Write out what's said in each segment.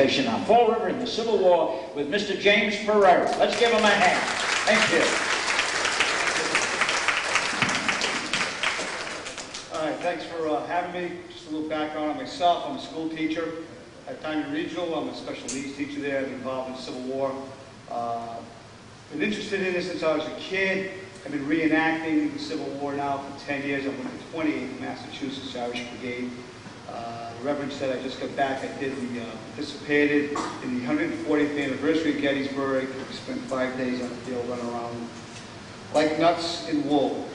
participation on Fall River in the Civil War with Mr. James Perreira. Let's give him a hand. Thank you. All right, thanks for having me. Just a little background on myself. I'm a school teacher at Diamond Regional. I'm a special needs teacher there. I've been involved in the Civil War. Been interested in it since I was a kid. I've been reenacting the Civil War now for 10 years. I'm with the 28th Massachusetts Irish Brigade. The Reverend said I just got back. I participated in the 140th anniversary of Gettysburg. We spent 5 days on the field running around like nuts in wool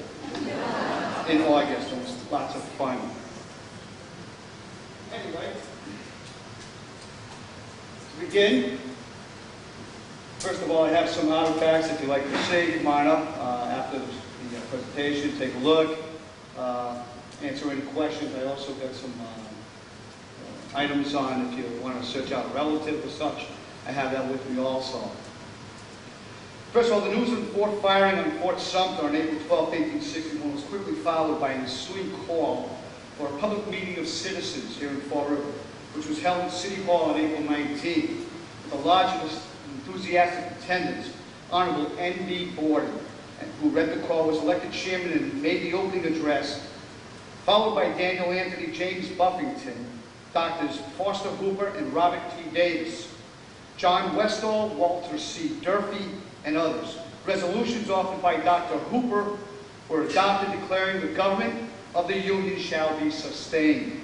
in August. It was lots of fun. Anyway, to begin, first of all, I have some artifacts if you'd like to see. Come on up after the presentation, take a look, answer any questions. I also got some items on if you want to search out a relative or such. I have that with me also. First of all, the news of the Fort firing on Fort Sumter on April 12, 1861 was quickly followed by an ensuing call for a public meeting of citizens here in Fall River, which was held at City Hall on April 19th, with a large and enthusiastic attendance. Honorable N.B. Borden, who read the call, was elected chairman and made the opening address, followed by Daniel Anthony James Buffington, Doctors Foster Hooper and Robert T. Davis, John Westall, Walter C. Durfee, and others. Resolutions offered by Dr. Hooper were adopted declaring the government of the Union shall be sustained,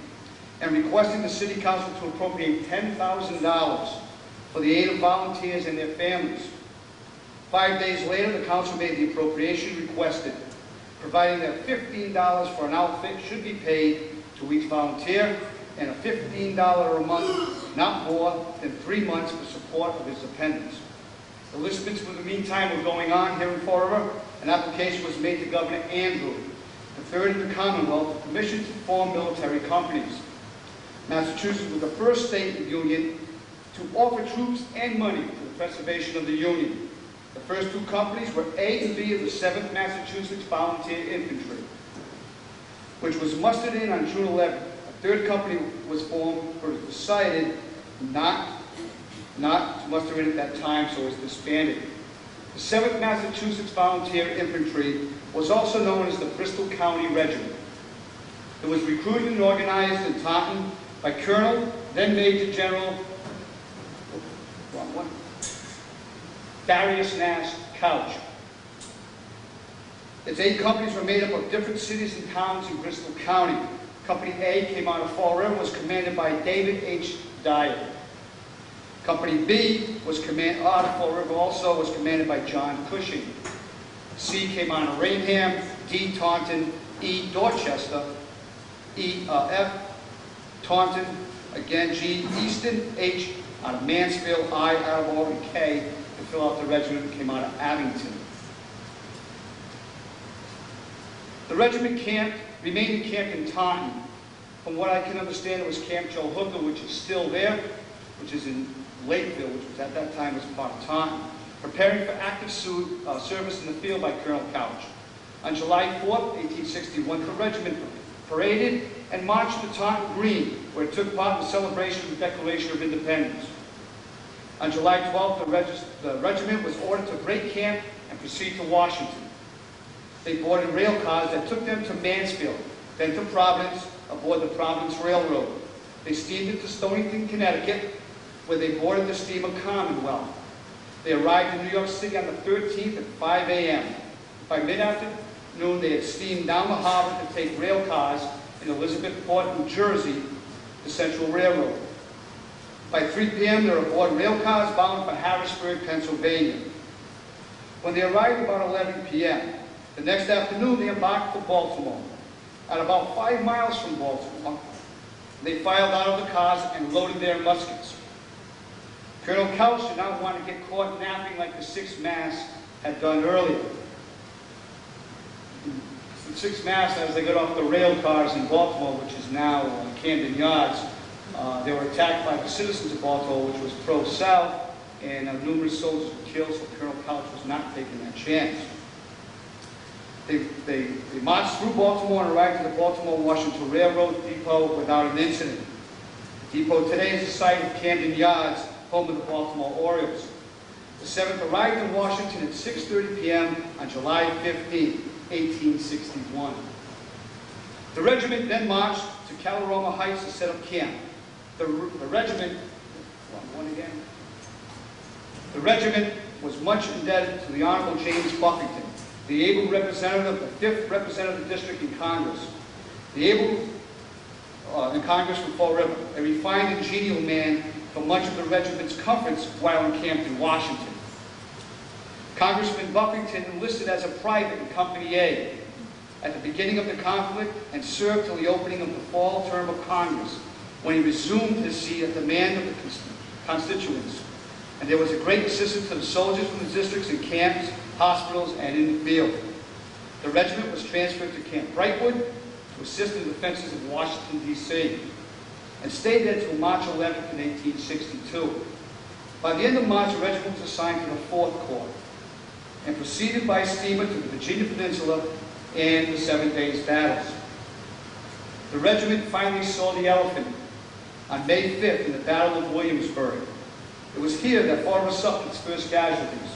and requesting the City Council to appropriate $10,000 for the aid of volunteers and their families. 5 days later, the Council made the appropriation requested, providing that $15 for an outfit should be paid to each volunteer, and a $15 a month, not more than 3 months, for support of his dependents. Enlistments, for the meantime, were going on here in Fall River. An application was made to Governor Andrew, the third in the Commonwealth, for permission to form military companies. Massachusetts was the first state in the Union to offer troops and money for the preservation of the Union. The first two companies were A and B of the 7th Massachusetts Volunteer Infantry, which was mustered in on June 11th. A third company was formed, but was decided not to muster in at that time, so it was disbanded. The 7th Massachusetts Volunteer Infantry was also known as the Bristol County Regiment. It was recruited and organized in Taunton by Colonel, then Major General, Darius Nash Couch. Its 8 companies were made up of different cities and towns in Bristol County. Company A came out of Fall River, was commanded by David H. Dyer. Company B was out of Fall River also, was commanded by John Cushing. C came out of Rainham, D Taunton, E Dorchester, F Taunton, again G Easton, H out of Mansfield, I out of Auburn, K to fill out the regiment came out of Abington. The regiment remained encamped in Taunton. From what I can understand, it was Camp Joe Hooker, which is still there, which is in Lakeville, which was at that time was part of Taunton, preparing for active service in the field by Colonel Couch. On July 4th, 1861, the regiment paraded and marched to Taunton Green, where it took part in the celebration of the Declaration of Independence. On July 12th, the regiment was ordered to break camp and proceed to Washington. They boarded rail cars that took them to Mansfield, then to Providence, aboard the Providence Railroad. They steamed into Stonington, Connecticut, where they boarded the steamer Commonwealth. They arrived in New York City on the 13th at 5 a.m. By mid-afternoon, they had steamed down the harbor to take rail cars in Elizabethport, New Jersey, the Central Railroad. By 3 p.m., they were aboard rail cars bound for Harrisburg, Pennsylvania. When they arrived about 11 p.m., the next afternoon, they embarked for Baltimore. At about 5 miles from Baltimore, they filed out of the cars and loaded their muskets. Colonel Couch did not want to get caught napping like the 6th Mass had done earlier. The 6th Mass, as they got off the rail cars in Baltimore, which is now Camden Yards, they were attacked by the citizens of Baltimore, which was pro-South, and numerous soldiers were killed, so Colonel Couch was not taking that chance. They marched through Baltimore and arrived at the Baltimore-Washington Railroad Depot without an incident. Depot today is the site of Camden Yards, home of the Baltimore Orioles. The 7th arrived in Washington at 6:30 p.m. on July 15, 1861. The regiment then marched to Caloroma Heights to set up camp. The regiment was much indebted to the Honorable James Buffington, the able representative, the 5th representative district in Congress. The able in Congress from Fall River, a refined and genial man for much of the regiment's comforts while encamped in Washington. Congressman Buffington enlisted as a private in Company A at the beginning of the conflict and served till the opening of the fall term of Congress, when he resumed his seat at the command of the constituents. And there was a great assistance to the soldiers from the districts in camps, hospitals, and in the field. The regiment was transferred to Camp Brightwood to assist in the defenses of Washington, D.C., and stayed there until March 11th in 1862. By the end of March, the regiment was assigned to the 4th Corps and proceeded by steamer to the Virginia Peninsula and the 7 days' battles. The regiment finally saw the elephant on May 5th in the Battle of Williamsburg. It was here that Fall River suffered its first casualties.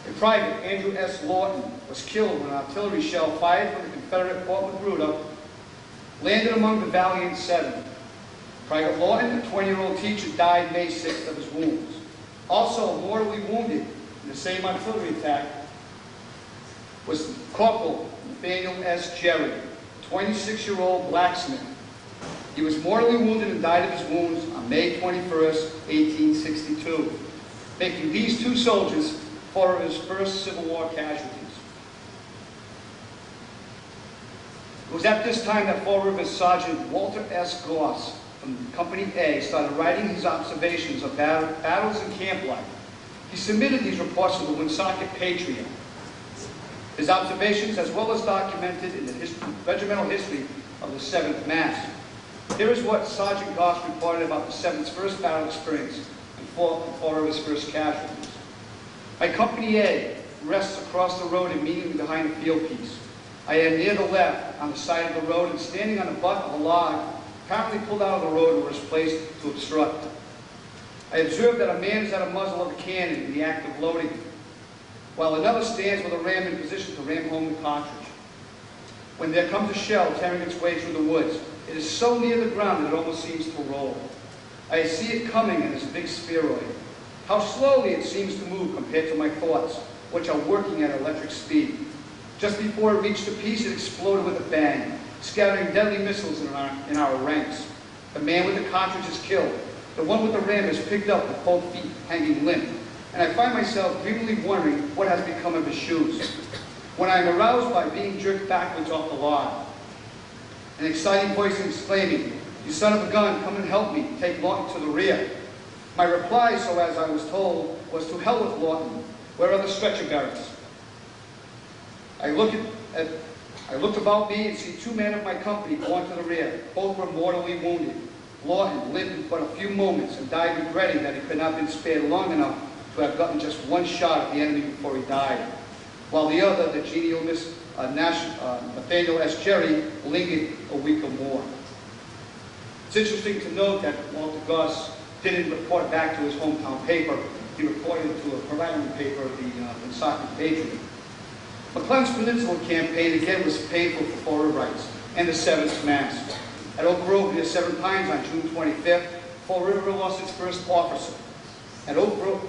A private, Andrew S. Lawton, was killed when an artillery shell fired from the Confederate Fort Magruder landed among the valiant 7. Private Lawton, a 20-year-old teacher, died May 6th of his wounds. Also mortally wounded in the same artillery attack was Corporal Nathaniel S. Jerry, a 26-year-old blacksmith. He was mortally wounded and died of his wounds on May 21st, 1862, making these 2 soldiers Fall River's first Civil War casualties. It was at this time that Fall River's Sergeant Walter S. Goss from Company A started writing his observations of battles and camp life. He submitted these reports to the Woonsocket Patriot. His observations, as well as documented in the regimental history of the 7th Mass. Here is what Sergeant Goss reported about the 7th's first battle experience and Fall River's first casualties. My Company A rests across the road immediately behind the field piece. I am near the left, on the side of the road, and standing on the butt of a log, apparently pulled out of the road where it was placed to obstruct. I observed that a man is at a muzzle of a cannon in the act of loading, while another stands with a ram in position to ram home the cartridge. When there comes a shell tearing its way through the woods, it is so near the ground that it almost seems to roll. I see it coming in this big spheroid. How slowly it seems to move compared to my thoughts, which are working at electric speed. Just before it reached the piece, it exploded with a bang, scattering deadly missiles in our ranks. The man with the cartridge is killed. The one with the ram is picked up with both feet hanging limp, and I find myself dreamily wondering what has become of his shoes. When I am aroused by being jerked backwards off the log, an exciting voice exclaiming, "You son of a gun, come and help me, take Lawton to the rear." My reply, so as I was told, was to hell with Lawton. Where are the stretcher bearers? I looked about me and see 2 men of my company going to the rear. Both were mortally wounded. Lawton lived but a few moments and died regretting that he could not have been spared long enough to have gotten just 1 shot at the enemy before he died, while the other, the genial Nathaniel S. Jerry, lingered a week or more. It's interesting to note that Walter Goss didn't report back to his hometown paper. He reported to a Perreira paper, the Woonsocket Patriot. McClellan's Peninsula campaign again was painful for Fall Riverites and the 7th Mass. At Oak Grove, near 7 Pines on June 25th, Fall River lost its first officer. At Oak Grove,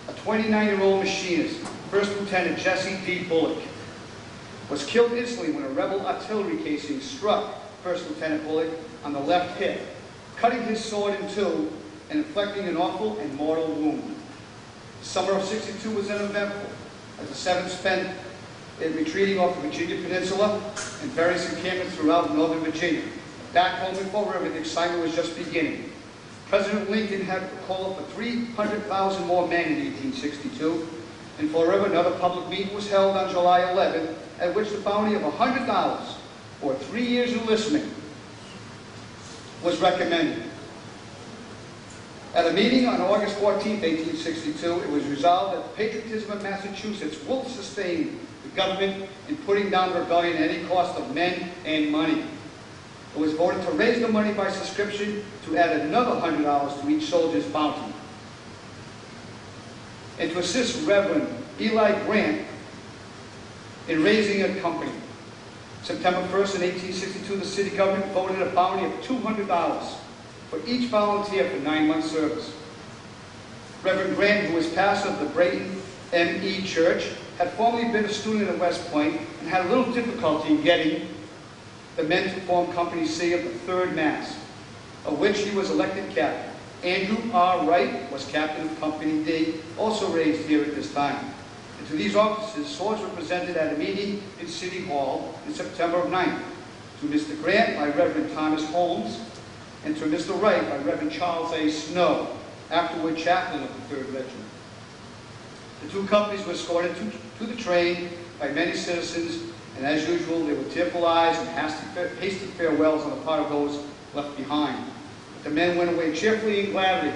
a 29-year-old machinist, First Lieutenant Jesse D. Bullock, was killed instantly when a rebel artillery casing struck First Lieutenant Bullock on the left hip, cutting his sword in 2 and inflicting an awful and mortal wound. The summer of '62 was uneventful, as the 7th spent it retreating off the Virginia Peninsula and various encampments throughout northern Virginia. Back home in Fall River, the excitement was just beginning. President Lincoln had to call for 300,000 more men in 1862. In Fall River, another public meeting was held on July 11th, at which the bounty of $100 or 3 years enlistment was recommended. At a meeting on August 14, 1862, it was resolved that the patriotism of Massachusetts will sustain the government in putting down rebellion at any cost of men and money. It was voted to raise the money by subscription to add another $100 to each soldier's bounty. And to assist Reverend Eli Grant in raising a company. September 1st in 1862, the city government voted a bounty of $200 for each volunteer for 9-month service. Reverend Grant, who was pastor of the Brayton M.E. Church, had formerly been a student at West Point and had a little difficulty in getting the men to form Company C of the 3rd Mass, of which he was elected captain. Andrew R. Wright was captain of Company D, also raised here at this time. And to these officers, swords were presented at a meeting in City Hall in September of 9th. To Mr. Grant by Reverend Thomas Holmes, and to Mr. Wright by Reverend Charles A. Snow, afterward chaplain of the 3rd Regiment. The two companies were escorted to the train by many citizens, and as usual, there were tearful eyes and hasty farewells on the part of those left behind. But the men went away cheerfully and gladly.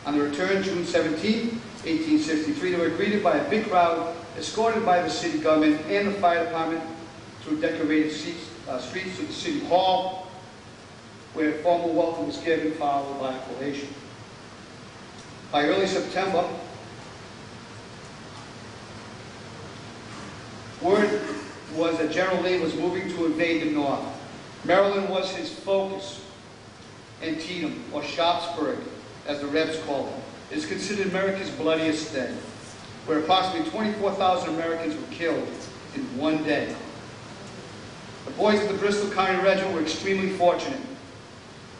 On the return, June 17, 1863, they were greeted by a big crowd, escorted by the city government and the fire department through decorated streets to the city hall, where a formal welcome was given, followed by a collation. By early September, word was that General Lee was moving to invade the North. Maryland was his focus, Antietam, or Sharpsburg, as the Rebs called it. It is considered America's bloodiest day, where approximately 24,000 Americans were killed in one day. The boys of the Bristol County Regiment were extremely fortunate.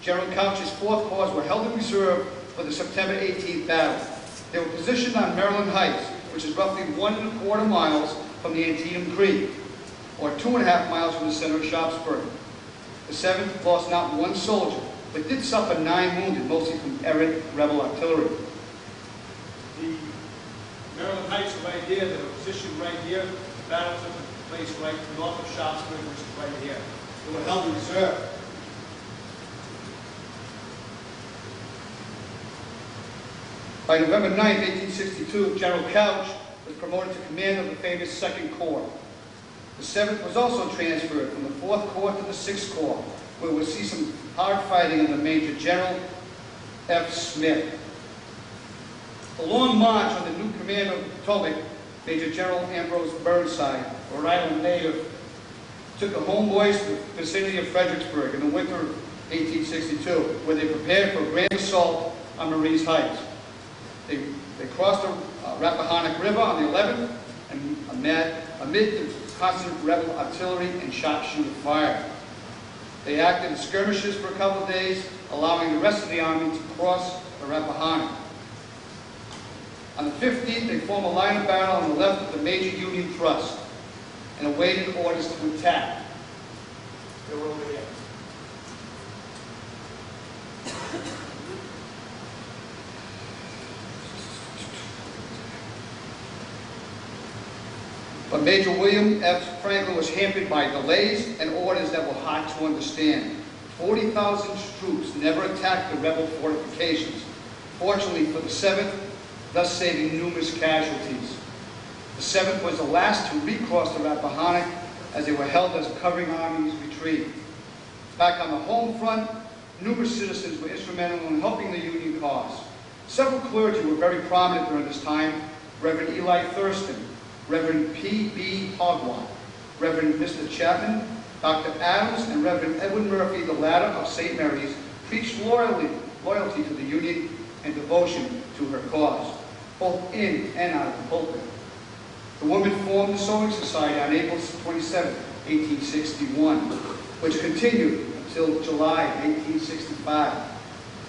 General Couch's 4th Corps were held in reserve for the September 18th battle. They were positioned on Maryland Heights, which is roughly 1¼ miles from the Antietam Creek, or 2½ miles from the center of Sharpsburg. The 7th lost not one soldier, but did suffer 9 wounded, mostly from errant rebel artillery. The Maryland Heights are right here, they were positioned right here. The battle took place right north of Sharpsburg, which is right here. They were held in reserve. By November 9, 1862, General Couch was promoted to command of the famous 2nd Corps. The 7th was also transferred from the 4th Corps to the 6th Corps, where we'll see some hard fighting under Major General F. Smith. The long march under new commander of Potomac, Major General Ambrose Burnside, a Rhode Island native, took the homeboys to the vicinity of Fredericksburg in the winter of 1862, where they prepared for a grand assault on Marie's Heights. They crossed the Rappahannock River on the 11th, and amid the constant rebel artillery and sharpshooter fire. They acted in skirmishes for a couple of days, allowing the rest of the army to cross the Rappahannock. On the 15th, they formed a line of battle on the left of the major Union thrust and awaited orders to attack. They were over here. But Major William F. Franklin was hampered by delays and orders that were hard to understand. 40,000 troops never attacked the rebel fortifications, fortunately for the 7th, thus saving numerous casualties. The 7th was the last to recross the Rappahannock as they were held as covering armies retreat. Back on the home front, numerous citizens were instrumental in helping the Union cause. Several clergy were very prominent during this time: Reverend Eli Thurston, Reverend P.B. Hogwatt, Reverend Mr. Chapman, Dr. Adams, and Reverend Edwin Murphy, the latter of St. Mary's, preached loyalty to the Union and devotion to her cause, both in and out of the pulpit. The women formed the Sewing Society on April 27, 1861, which continued until July 1865,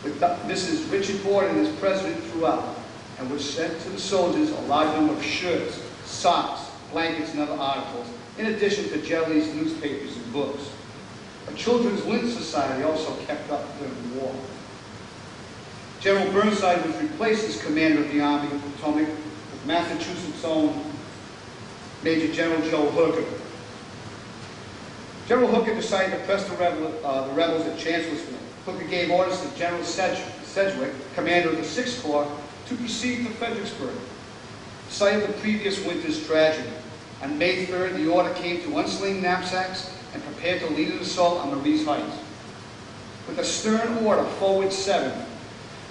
with Mrs. Richard Borden as president throughout, and which sent to the soldiers a large number of shirts, socks, blankets, and other articles, in addition to jellies, newspapers, and books. A children's lint society also kept up during the war. General Burnside was replaced as commander of the Army of the Potomac with Massachusetts' own Major General Joe Hooker. General Hooker decided to press the rebels at Chancellorsville. Hooker gave orders to General Sedgwick, commander of the 6th Corps, to proceed to Fredericksburg, site of the previous winter's tragedy. On May 3rd, the order came to unsling knapsacks and prepared to lead an assault on Marie's Heights. With a stern order, forward 7,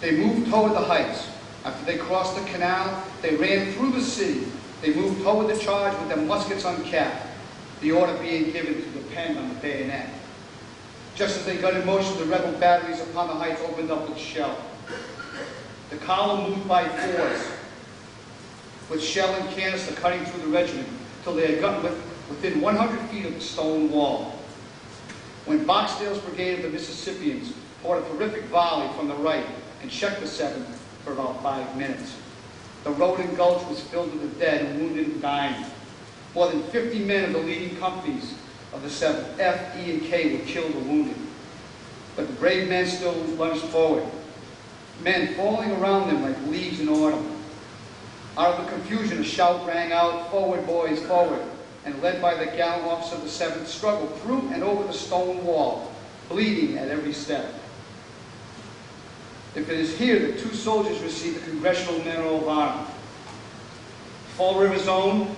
they moved toward the heights. After they crossed the canal, they ran through the city. They moved toward the charge with their muskets uncapped, the order being given to depend on the bayonet. Just as they got in motion, the rebel batteries upon the heights opened up with shell. The column moved by fours, with shell and canister cutting through the regiment, till they had gotten within 100 feet of the stone wall. When Boxdale's brigade of the Mississippians poured a terrific volley from the right and checked the 7th for about 5 minutes. The road and gulch was filled with the dead and wounded and dying. More than 50 men of the leading companies of the 7th, F, E, and K, were killed or wounded. But the brave men still lunged forward, men falling around them like leaves in autumn. Out of the confusion, a shout rang out, "Forward, boys, forward!" and led by the gallant officer of the 7th, struggled through and over the stone wall, bleeding at every step. If it is here that 2 soldiers received the Congressional Medal of Honor, Fall River's own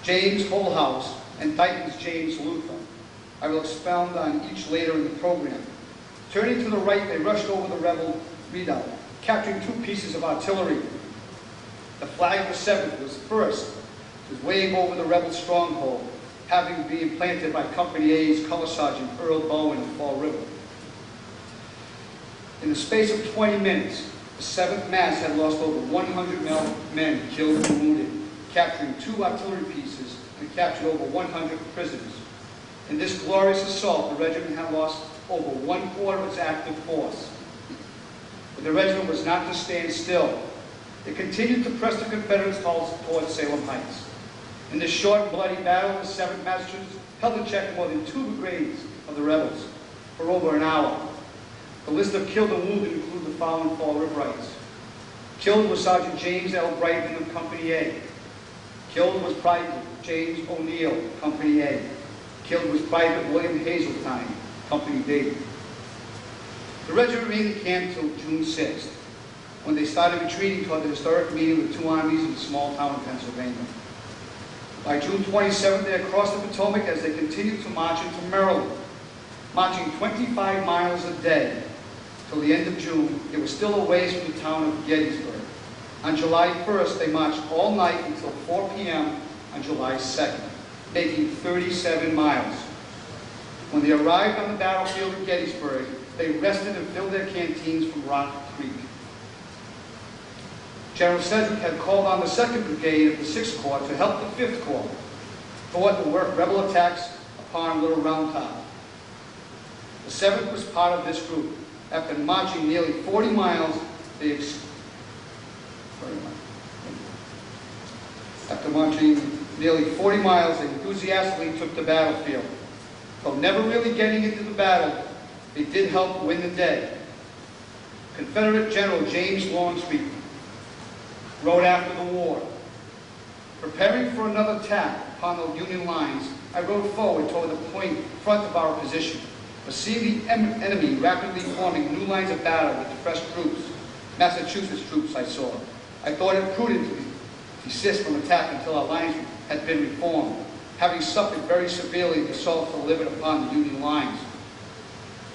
James Holhouse and Dighton's James Luther, I will expound on each later in the program. Turning to the right, they rushed over the rebel redoubt, capturing 2 pieces of artillery. The flag of the 7th was first to wave over the rebel stronghold, having been planted by Company A's Color Sergeant Earl Bowen in Fall River. In the space of 20 minutes, the 7th Mass had lost over 100 men killed and wounded, capturing 2 artillery pieces and captured over 100 prisoners. In this glorious assault, the regiment had lost over 1/4 of its active force. But the regiment was not to stand still. It continued to press the Confederates towards Salem Heights. In this short and bloody battle, the 7th Massachusetts held in check more than 2 brigades of the rebels for over an hour. The list of killed and wounded include the following Fall Riverites. Killed was Sergeant James L. Brightman of Company A. Killed was Private James O'Neill, Company A. Killed was Private William Hazeltine, Company B. The regiment remained in camp until June 6th, when they started retreating toward the historic meeting of the 2 armies in a small town in Pennsylvania. By June 27th, they had crossed the Potomac as they continued to march into Maryland, marching 25 miles a day. Till the end of June, they were still a ways from the town of Gettysburg. On July 1st, they marched all night until 4 p.m. on July 2nd, making 37 miles. When they arrived on the battlefield of Gettysburg, they rested and filled their canteens from Rock Creek. General Sedgwick had called on the 2nd Brigade of the 6th Corps to help the 5th Corps thwart the rebel attacks upon Little Round Top. The 7th was part of this group. After marching nearly 40 miles, they enthusiastically took the battlefield. Though never really getting into the battle, they did help win the day. Confederate General James Longstreet wrote after the war, "Preparing for another attack upon the Union lines, I rode forward toward the front of our position. But seeing the enemy rapidly forming new lines of battle with the fresh troops, Massachusetts troops I saw, I thought it prudent to desist from attack until our lines had been reformed, having suffered very severely the assault delivered upon the Union lines."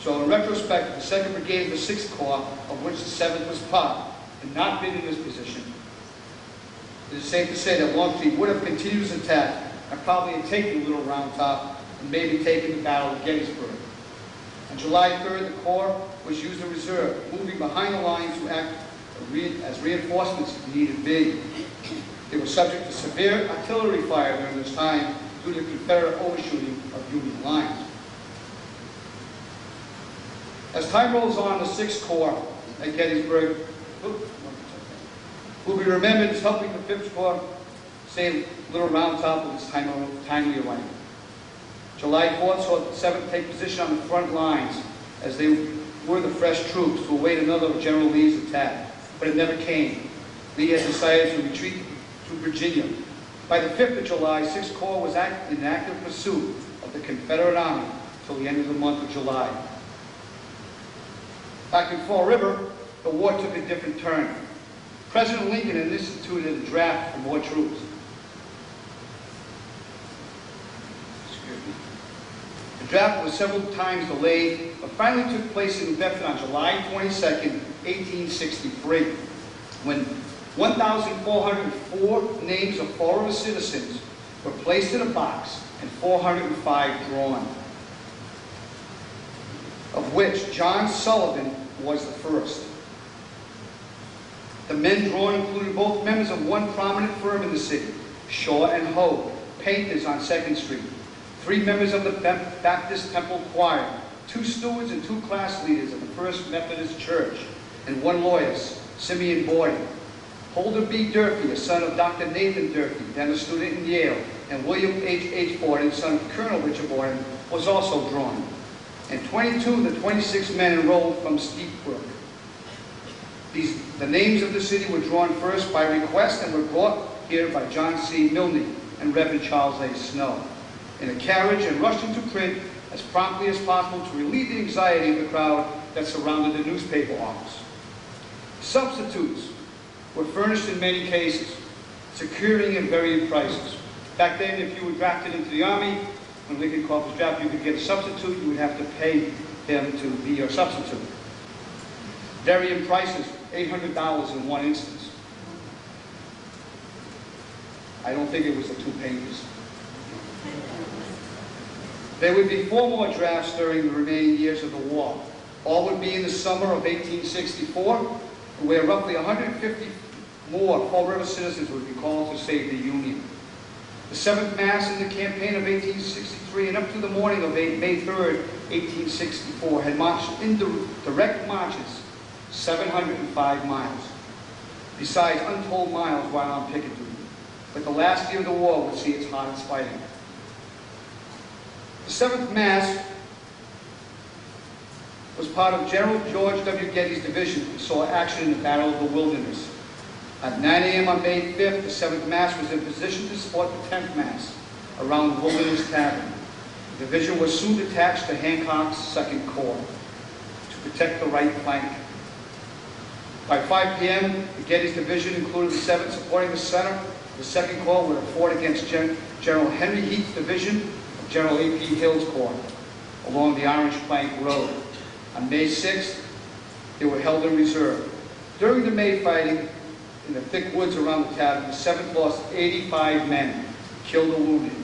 So in retrospect, the 2nd Brigade of the 6th Corps, of which the 7th was part, had not been in this position. It is safe to say that Longstreet would have continued his attack and probably had taken Little Round Top and maybe taken the Battle of Gettysburg. On July 3rd, the Corps was used in reserve, moving behind the line to act as reinforcements if needed be. They were subject to severe artillery fire during this time due to Confederate overshooting of Union lines. As time rolls on, the 6th Corps at Gettysburg will be remembered as helping the 5th Corps save Little Round Top with its timely arrival. July 4th saw the 7th take position on the front lines as they were the fresh troops to await another of General Lee's attack, but it never came. Lee had decided to retreat to Virginia. By the 5th of July, 6th Corps was in active pursuit of the Confederate Army until the end of the month of July. Back in Fall River, the war took a different turn. President Lincoln had instituted a draft for more troops. The draft was several times delayed, but finally took place in New Bedford on July 22nd, 1863, when 1,404 names of Fall River citizens were placed in a box and 405 drawn, of which John Sullivan was the first. The men drawn included both members of one prominent firm in the city, Shaw and Hogue, painters on 2nd Street, 3 members of the Baptist Temple Choir, 2 stewards and 2 class leaders of the First Methodist Church, and 1 lawyer, Simeon Borden. Holder B. Durfee, a son of Dr. Nathan Durfee, then a student in Yale, and William H. Borden, son of Colonel Richard Borden, was also drawn. And 22 of the 26 men enrolled from Steep Brook. The names of the city were drawn first by request and were brought here by John C. Milne and Reverend Charles A. Snow in a carriage and rushed into print as promptly as possible to relieve the anxiety of the crowd that surrounded the newspaper office. Substitutes were furnished in many cases, securing at varying prices. Back then, if you were drafted into the Army, when Lincoln Corpus draft, you could get a substitute. You would have to pay them to be your substitute. Varying prices, $800 in one instance. I don't think it was the 2 painters. There would be 4 more drafts during the remaining years of the war. All would be in the summer of 1864, where roughly 150 more Fall River citizens would be called to save the Union. The 7th Mass in the campaign of 1863 and up to the morning of May 3rd, 1864, had marched in direct marches 705 miles, besides untold miles while on picket duty. But the last year of the war would see its hardest fighting. The 7th Mass was part of General George W. Getty's division and saw action in the Battle of the Wilderness. At 9 a.m. on May 5th, the 7th Mass was in position to support the 10th Mass around Wilderness Tavern. The division was soon detached to Hancock's 2nd Corps to protect the right flank. By 5 p.m., the Getty's division included the 7th supporting the center. The 2nd Corps would have fought against General Henry Heath's division of General A.P. Hill's Corps along the Orange Plank Road. On May 6th, they were held in reserve. During the May fighting, in the thick woods around the tavern, the 7th lost 85 men, killed or wounded.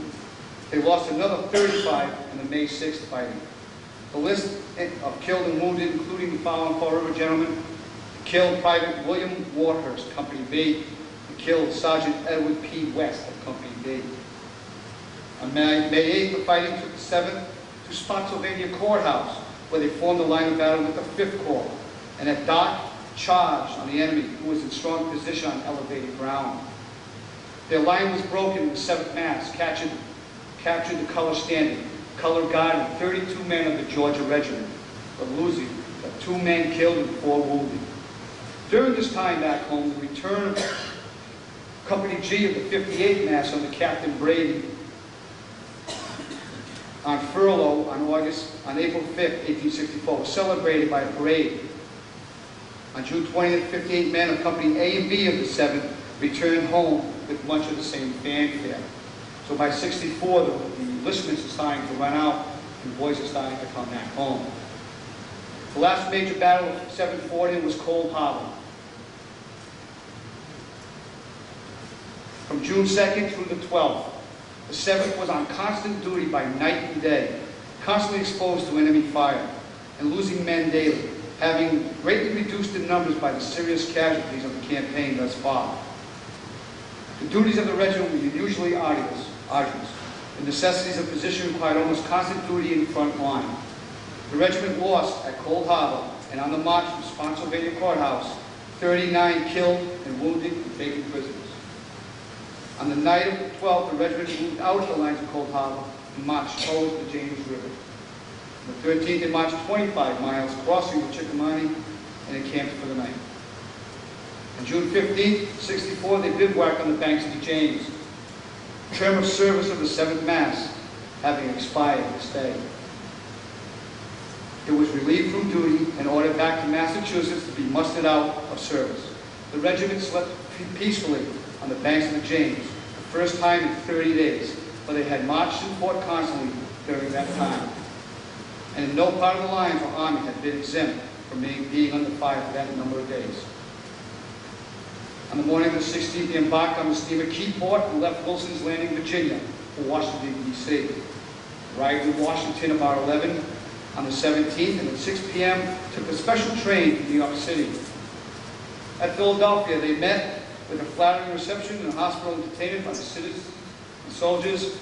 They lost another 35 in the May 6th fighting. The list of killed and wounded, including the following Fall River gentlemen: killed Private William Warhurst, Company B, and killed Sergeant Edward P. West of Company B. On May 8th, the fighting took the 7th to Spotsylvania Courthouse, where they formed a line of battle with the 5th Corps, and at dark, charged on the enemy, who was in strong position on elevated ground. Their line was broken in the 7th Mass, captured the color standard, color guard, and 32 men of the Georgia Regiment, but losing 2 men killed and 4 wounded. During this time back home, the return of Company G of the 58th Mass under Captain Brady on furlough on April 5th, 1864, was celebrated by a parade. On June 20th, 58 men of Company A and B of the 7th returned home with much of the same fanfare. So by 64, the enlistments are starting to run out and boys are starting to come back home. The last major battle of 740 was Cold Harbor. From June 2nd through the 12th, the 7th was on constant duty by night and day, constantly exposed to enemy fire, and losing men daily, having greatly reduced in numbers by the serious casualties of the campaign thus far. The duties of the regiment were usually arduous. The necessities of position required almost constant duty in the front line. The regiment lost at Cold Harbor and on the march from Spotsylvania Courthouse 39 killed and wounded and taken prisoners. On the night of the 12th, the regiment moved out of the lines of Cold Harbor and marched towards the James River. On the 13th, they marched 25 miles, crossing the Chickahominy, and encamped for the night. On June 15th, 64, they bivouacked on the banks of the James. The term of service of the 7th Mass having expired this day. It was relieved from duty and ordered back to Massachusetts to be mustered out of service. The regiment slept peacefully on the banks of the James, the first time in 30 days, but they had marched and fought constantly during that time. And in no part of the lines or army had been exempt from being under fire for that number of days. On the morning of the 16th, they embarked on the steamer Keyport and left Wilson's Landing, Virginia, for Washington, D.C. Arrived in Washington about 11 on the 17th, and at 6 p.m. took a special train to New York City. At Philadelphia, they met with a flattering reception and hospital entertainment by the citizens and soldiers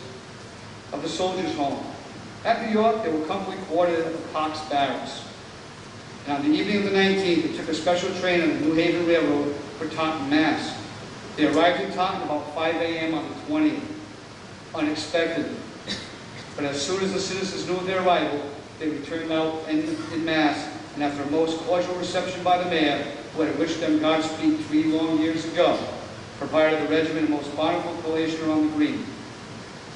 of the Soldiers' Home. At New York, they were comfortably quartered at the Parks Barracks. And on the evening of the 19th, they took a special train on the New Haven Railroad for Taunton, Mass. They arrived in Taunton about 5 a.m. on the 20th, unexpectedly. But as soon as the citizens knew of their arrival, they returned out in mass, and after a most cordial reception by the mayor, who had wished them Godspeed 3 long years ago, provided the regiment a most bountiful collation around the green.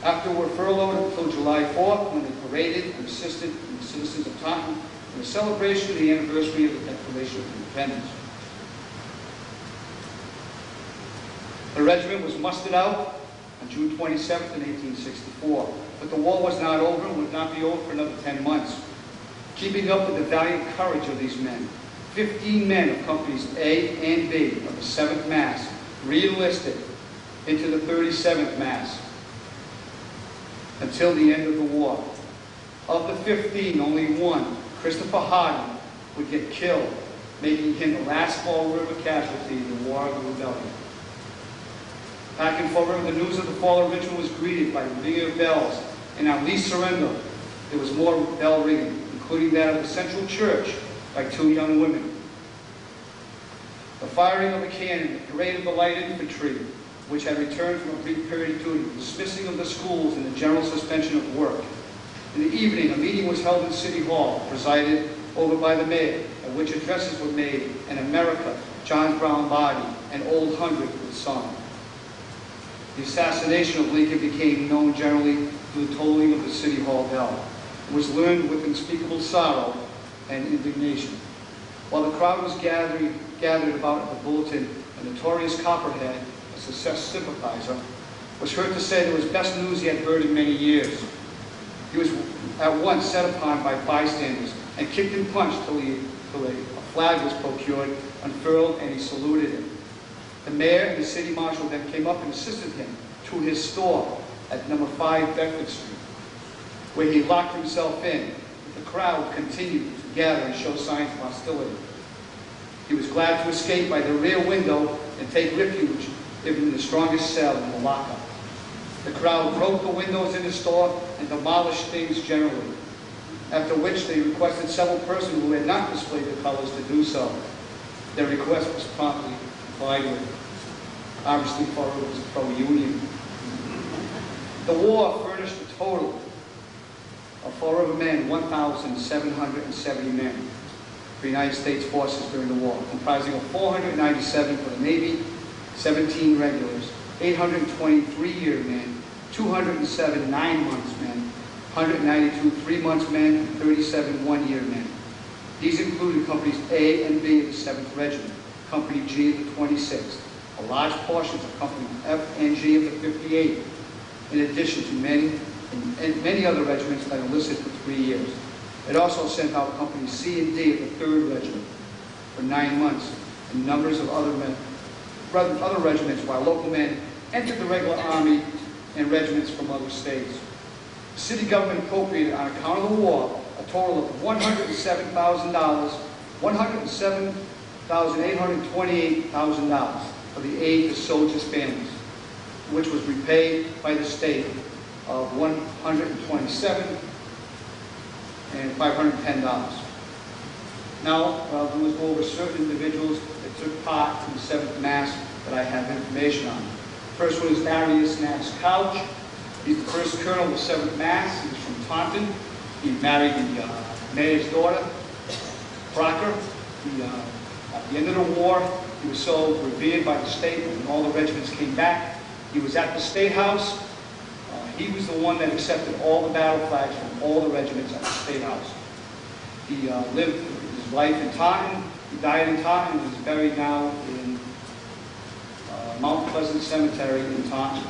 After were furloughed until July 4th, when they paraded and assisted the citizens of Taunton in the celebration of the anniversary of the Declaration of Independence. The regiment was mustered out on June 27th in 1864, but the war was not over and would not be over for another 10 months. Keeping up with the valiant courage of these men, 15 men of companies A and B of the 7th Mass re-enlisted into the 37th Mass until the end of the war. Of the 15, only one, Christopher Hardin, would get killed, making him the last Fall River casualty in the War of the Rebellion. Back in Fall River, the news of the fall of Richmond was greeted by the ringing of bells, and on Lee's surrender, there was more bell ringing, including that of the Central Church by 2 young women. The firing of the cannon, the parade of the light infantry, which had returned from a brief period of duty, the dismissing of the schools, and the general suspension of work. In the evening, a meeting was held in City Hall, presided over by the mayor, at which addresses were made, and America, John Brown Body, and Old Hundred was sung. The assassination of Lincoln became known generally through the tolling of the City Hall bell. It was learned with unspeakable sorrow and indignation. While the crowd was gathered about the bulletin, a notorious Copperhead, a success sympathizer, was heard to say there was best news he had heard in many years. He was at once set upon by bystanders and kicked and punched till a flag was procured, unfurled, and he saluted him. The mayor and the city marshal then came up and assisted him to his store at number 5 Bedford Street, where he locked himself in. But the crowd continued to gather and show signs of hostility. He was glad to escape by the rear window and take refuge in the strongest cell in the lockup. The crowd broke the windows in the store and demolished things generally, after which they requested several persons who had not displayed the colors to do so. Their request was promptly complied with. Obviously, Florida was pro-union. The war furnished a total of Fall River men, 1,770 men for the United States forces during the war, comprising of 497 for the Navy, 17 regulars, 823-year men, 207 9-months men, 192 3-months men, and 37 1-year men. These included companies A and B of the 7th Regiment, Company G of the 26th, a large portions of Company F and G of the 58th, in addition to many other regiments that enlisted for 3 years. It also sent out Company C and D of the 3rd Regiment for 9 months, and numbers of other regiments, while local men entered the regular army and regiments from other states. The city government appropriated, on account of the war, a total of $107,000, $107,828,000 for the aid to soldiers' families, which was repaid by the state of $127,510. Now, what I'll do is go over certain individuals that took part in the 7th Mass that I have information on. First one is Arius Nash Couch. He's the first colonel of the 7th Mass. He's from Taunton. He married the mayor's daughter, Crocker. At the end of the war, he was so revered by the state when all the regiments came back. He was at the State House. He was the one that accepted all the battle flags from all the regiments at the State House. He lived his life in Taunton. He died in Taunton and is buried now in Mount Pleasant Cemetery in Taunton.